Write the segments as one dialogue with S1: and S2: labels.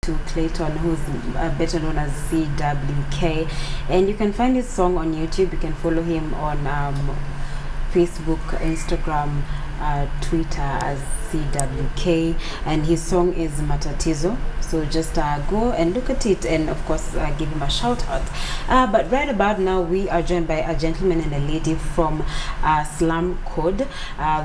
S1: to Clayton, who's better known as CWK, and you can find his song on YouTube. You can follow him on Facebook, Instagram, Twitter as CWK, and his song is Matatizo. So just go and look at it, and of course give him a shout out. But right about now we are joined by a gentleman and a lady from Slum Code.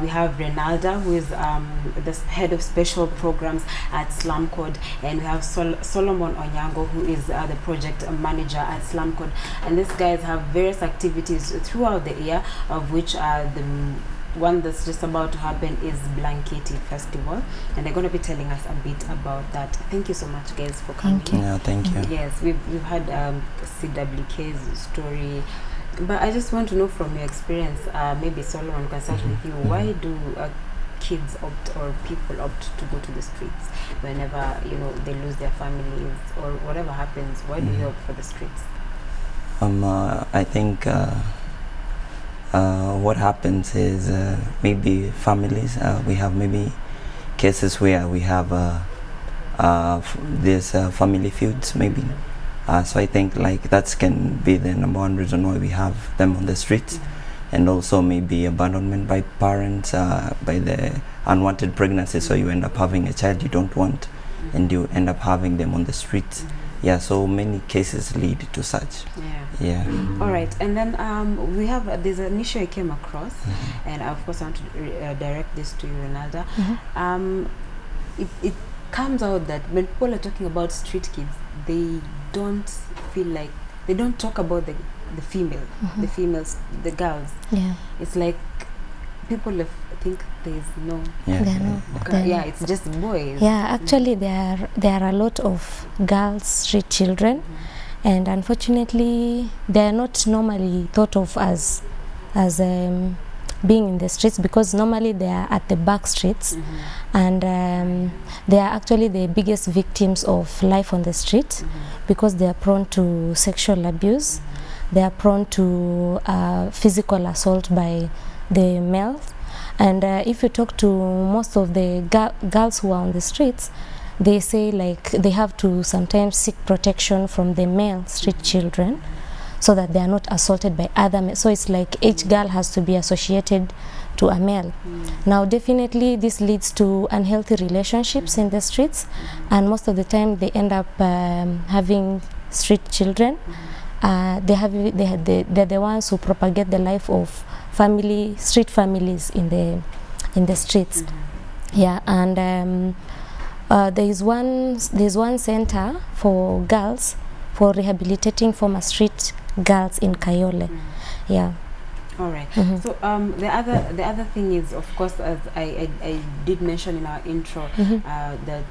S1: We have Renalda, who is the head of special programs at Slum Code, and we have Solomon Onyango, who is the project manager at Slum Code. And these guys have various activities throughout the year, of which the one that's just about to happen is Blankety Festival, and they're going to be telling us a bit about that. Thank you so much, guys, for coming.
S2: Thank you.
S3: Yeah, thank you.
S1: Yes, we've had CWK's story, but I just want to know from your experience, maybe Solomon, can start with you. Why do kids opt, or people opt to go to the streets whenever they lose their families or whatever happens? Why do you opt for the streets?
S3: I think what happens is maybe families, we have maybe cases where we have these family feuds maybe. So I think like that can be the number one reason why we have them on the streets. And also maybe abandonment by parents, by the unwanted pregnancy, so you end up having a child you don't want and you end up having them on the streets. Yeah, so many cases lead to such. Yeah.
S1: All right, and then there's an issue I came across, and of course I want to direct this to you, Renalda. It comes out that when people are talking about street kids, they don't feel like, they don't talk about the female, the females, the girls.
S2: Yeah.
S1: It's like people think there's no.
S2: Yeah,
S1: it's just boys.
S2: Yeah, actually there are a lot of girls street children, and unfortunately they are not normally thought of as being in the streets, because normally they are at the back streets, and they are actually the biggest victims of life on the street, because they are prone to sexual abuse, they are prone to physical assault by the males. And if you talk to most of the girls who are on the streets, they say like they have to sometimes seek protection from the male street children so that they are not assaulted by other men. So it's like each girl has to be associated to a male. Now definitely this leads to unhealthy relationships in the streets, and most of the time they end up having street children. They're the ones who propagate the life of street families in the streets. Yeah, and there's one center for girls, for rehabilitating former street girls in Kayole. Yeah.
S1: All right. So the other thing is, of course, as I did mention in our intro, that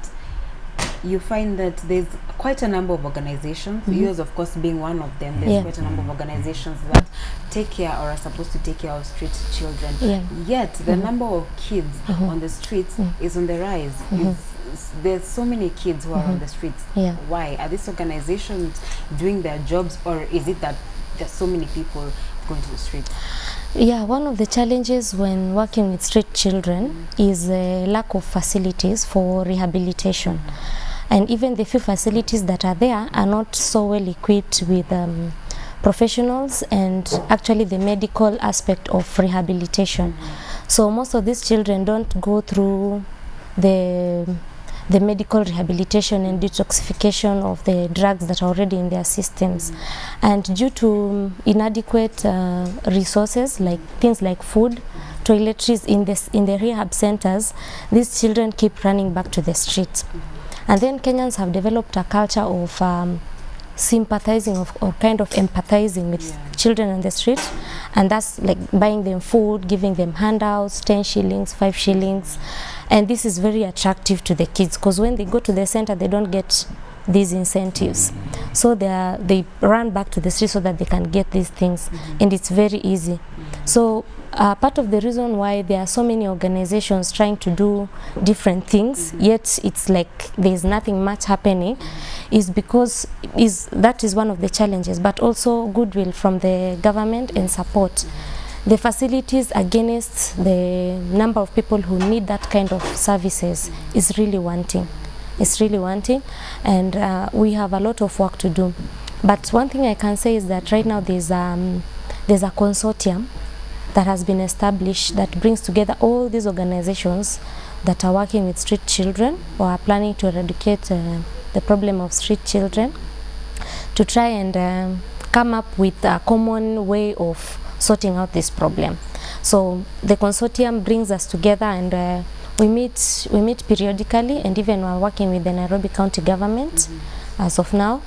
S1: you find that there's quite a number of organizations, yours of course being one of them. There's quite a number of organizations that take care, or are supposed to take care of street children. Yet the number of kids on the streets is on the rise. There's so many kids who are on the streets. Why? Are these organizations doing their jobs, or is it that there's so many people going to the streets?
S2: Yeah, one of the challenges when working with street children is a lack of facilities for rehabilitation. And even the few facilities that are there are not so well equipped with professionals and actually the medical aspect of rehabilitation. So most of these children don't go through the medical rehabilitation and detoxification of the drugs that are already in their systems. And due to inadequate resources, like things like food, toiletries in the rehab centers, these children keep running back to the streets. And then Kenyans have developed a culture of sympathizing or kind of empathizing with children on the street, and that's like buying them food, giving them handouts, 10 shillings, 5 shillings. And this is very attractive to the kids, because when they go to the center they don't get these incentives, so they run back to the street so that they can get these things, and it's very easy. So part of the reason why there are so many organizations trying to do different things, yet it's like there's nothing much happening, is because that is one of the challenges, but also goodwill from the government and support. The facilities against the number of people who need that kind of services is really wanting. is really wanting, and we have a lot of work to do. But one thing I can say is that right now there's a consortium that has been established that brings together all these organizations that are working with street children or are planning to eradicate the problem of street children, to try and come up with a common way of sorting out this problem. So the consortium brings us together, and we meet periodically, and even we're working with the Nairobi County government as of now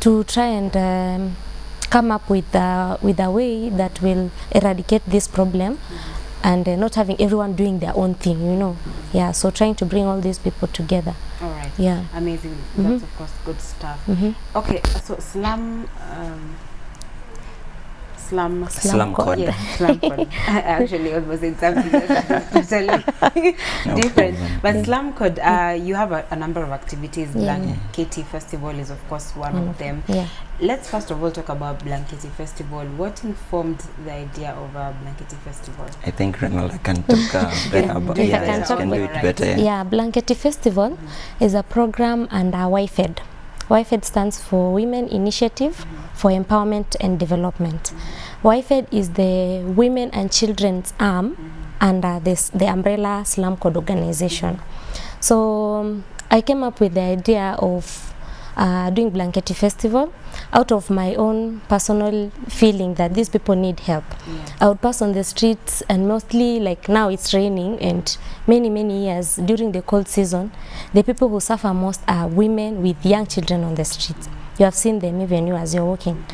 S2: to try and come up with a way that will eradicate this problem, and not having everyone doing their own thing, you know. Yeah, so trying to bring all these people together.
S1: All right.
S2: Yeah.
S1: Amazing. That's of course good stuff. Okay, so slum
S3: code.
S1: Yeah, slum code. I actually almost said something totally different. But slum code, you have a number of activities. Blankety Festival is of course one of them.
S2: Yeah.
S1: Let's first of all talk about Blankety Festival. What informed the idea of a Blankety Festival?
S3: I think Renala can talk better about it.
S2: can talk
S3: Can do it better.
S2: Yeah, Blankety Festival is a program under YFED. YFED stands for Women Initiative for Empowerment and Development. YFED is the Women and Children's arm under the umbrella Slum Code organization. So I came up with the idea of doing Blankety Festival out of my own personal feeling that these people need help. I would pass on the streets, and mostly like now it's raining, and many years during the cold season, the people who suffer most are women with young children on the streets. You have seen them even you as you're walking.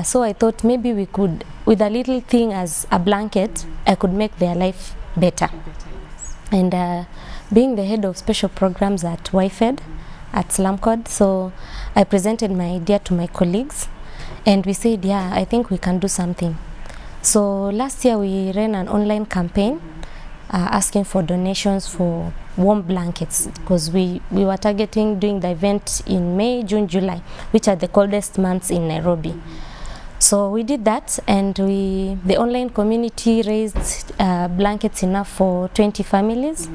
S2: So I thought maybe we could, with a little thing as a blanket, I could make their life better. And being the head of special programs at YFED, at Slum Code, so I presented my idea to my colleagues, and we said, yeah, I think we can do something. So last year we ran an online campaign asking for donations for warm blankets, because we were targeting doing the event in May, June, July, which are the coldest months in Nairobi. So we did that, and the online community raised blankets enough for 20 families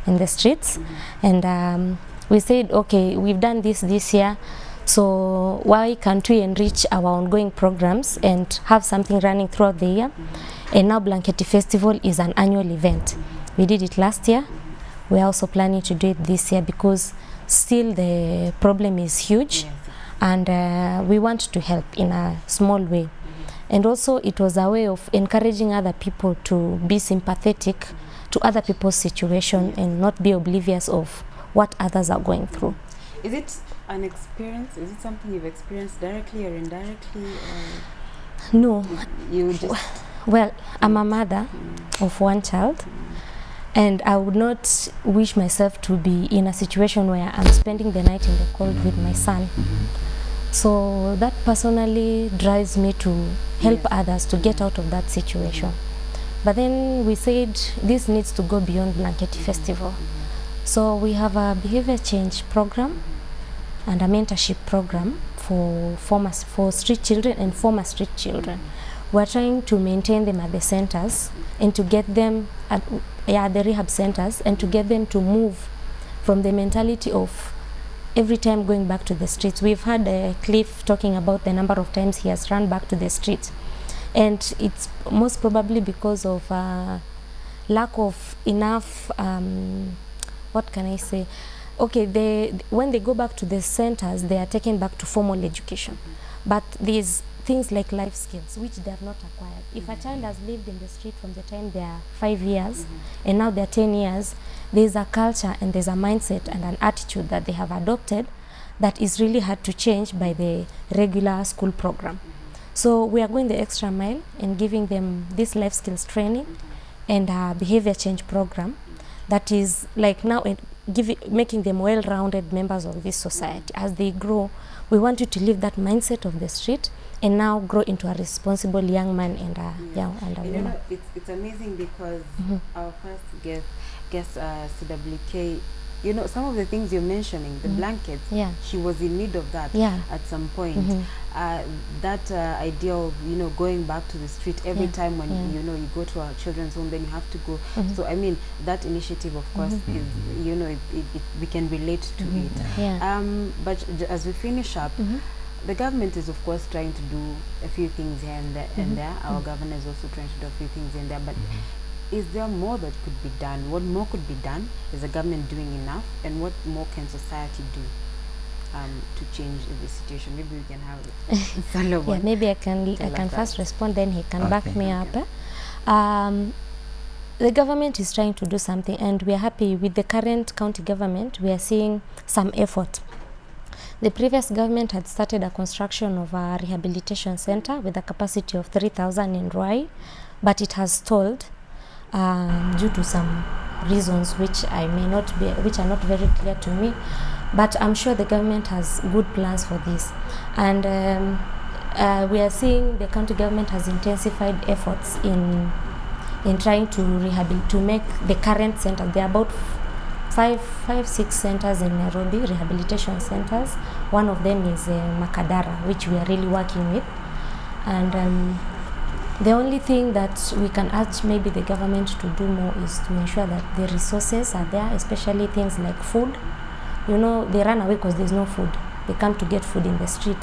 S2: in the streets. And we said, okay, we've done this year, so why can't we enrich our ongoing programs and have something running throughout the year? And now Blankety Festival is an annual event. We did it last year. We're also planning to do it this year, because still the problem is huge, and we want to help in a small way. And also it was a way of encouraging other people to be sympathetic to other people's situation and not be oblivious of what others are going through.
S1: Is it an experience? Is it something you've experienced directly or indirectly?
S2: No.
S1: You just...
S2: Well, I'm a mother of one child, and I would not wish myself to be in a situation where I'm spending the night in the cold with my son. So that personally drives me to help others to get out of that situation. But then we said this needs to go beyond Blankety Festival. So we have a behavior change program and a mentorship program for street children and former street children. We're trying to maintain them at the centers and to get them at the rehab centers, and to get them to move from the mentality of every time going back to the streets. We've had Cliff talking about the number of times he has run back to the streets, and it's most probably because of lack of enough what can I say? Okay, when they go back to the centers, they are taken back to formal education, but these things like life skills which they have not acquired. If a child has lived in the street from the time they are 5 years and now they're 10 years, there's a culture and there's a mindset and an attitude that they have adopted that is really hard to change by the regular school program. So we are going the extra mile in giving them this life skills training and a behavior change program that is like now making them well-rounded members of this society. As they grow, we want you to leave that mindset of the street and now grow into a responsible young man and a woman.
S1: It's amazing because our first guest CWK you know, some of the things you're mentioning, the blankets,
S2: Yeah.
S1: she was in need of that
S2: Yeah.
S1: at some point. That idea of, you know, going back to the street every time when, you know, you go to a children's home, then you have to go. So, I mean, that initiative, of course, is, you know, we can relate to it.
S2: Yeah.
S1: But as we finish up, the government is, of course, trying to do a few things here and there. Our governor is also trying to do a few things in there. But is there more that could be done? What more could be done? Is the government doing enough? And what more can society do to change the situation? Maybe we can have Solomon.
S2: Yeah, maybe I can first respond, then he can back me up. The government is trying to do something, and we are happy with the current county government. We are seeing some effort. The previous government had started a construction of a rehabilitation center with a capacity of 3,000 in Ruai, but it has stalled due to some reasons which are not very clear to me. But I'm sure the government has good plans for this, and we are seeing the county government has intensified efforts in trying to make the current center. There are about 6 centers in Nairobi, rehabilitation centers. One of them is Makadara, which we are really working with. And the only thing that we can urge maybe the government to do more is to ensure that the resources are there, especially things like food. You know, they run away because there's no food. They come to get food in the street.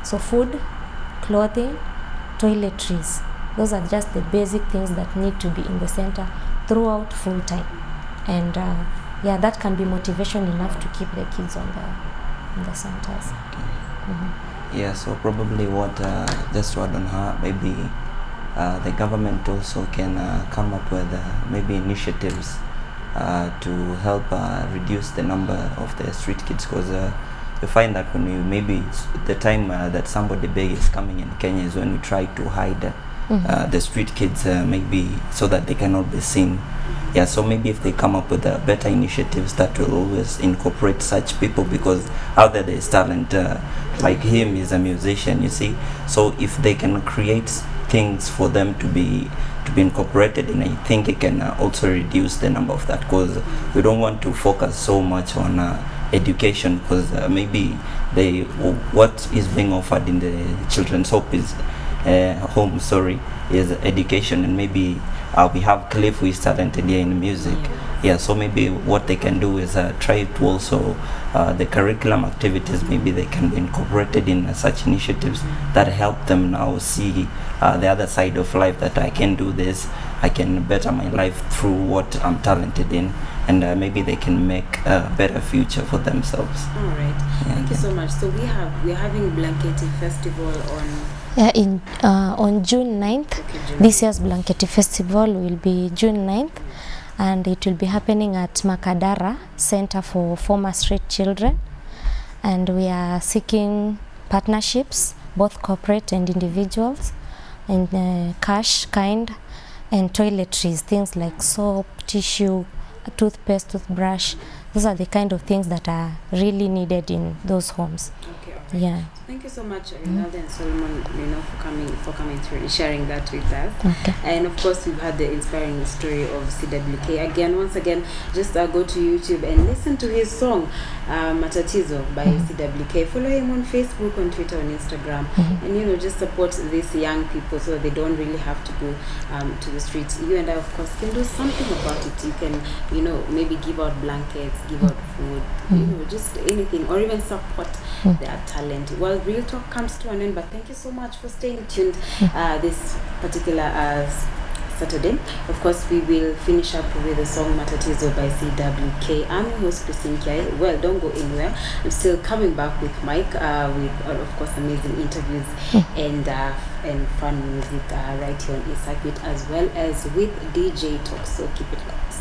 S2: So food, clothing, toiletries. Those are just the basic things that need to be in the center throughout full time. And yeah, that can be motivation enough to keep the kids in the centers.
S3: Yeah, so probably what, just to add on her, maybe the government also can come up with maybe initiatives to help reduce the number of the street kids, because you find that when you maybe the time that somebody big is coming in Kenya is when we try to hide the street kids, maybe so that they cannot be seen. Yeah, so maybe if they come up with better initiatives that will always incorporate such people, because out there is talent, like him is a musician, you see. So if they can create things for them to be incorporated, and I think it can also reduce the number of that, because we don't want to focus so much on education, because maybe what is being offered in the children's home is is education, and maybe we have Cliff who is talented here in music. Yeah, so maybe what they can do is try to also the curriculum activities, maybe they can be incorporated in such initiatives that help them now see the other side of life, that I can do this, I can better my life through what I'm talented in, and maybe they can make a better future for themselves.
S1: All right, thank you so much. So we're having Blankety Festival
S2: on June 9th. Okay, this year's Blankety Festival will be June 9th, and it will be happening at Makadara Center for Former Street Children, and we are seeking partnerships, both corporate and individuals, and cash, kind, and toiletries, things like soap, tissue, toothpaste, toothbrush. Those are the kind of things that are really needed in those homes.
S1: Okay, right.
S2: Yeah.
S1: Thank you so much, Rinaldo and Solomon, for coming through and sharing that with us.
S2: Okay.
S1: And of course, we've had the inspiring story of CWK. Once again, just go to YouTube and listen to his song, Matatizo by CWK. Follow him on Facebook, on Twitter, on Instagram, and just support these young people so they don't really have to go to the streets. You and I, of course, can do something about it. You can, maybe give out blankets, give out food, just anything, or even support their talent. Well, Real Talk comes to an end, but thank you so much for staying tuned this particular Saturday. Of course, we will finish up with the song Matatizo by CWK. I'm your host, Christine Kiai. Well, don't go anywhere. I'm still coming back with Mike with, of course, amazing interviews and fun music right here on E-Circuit, as well as with DJ Talk. So keep it locked.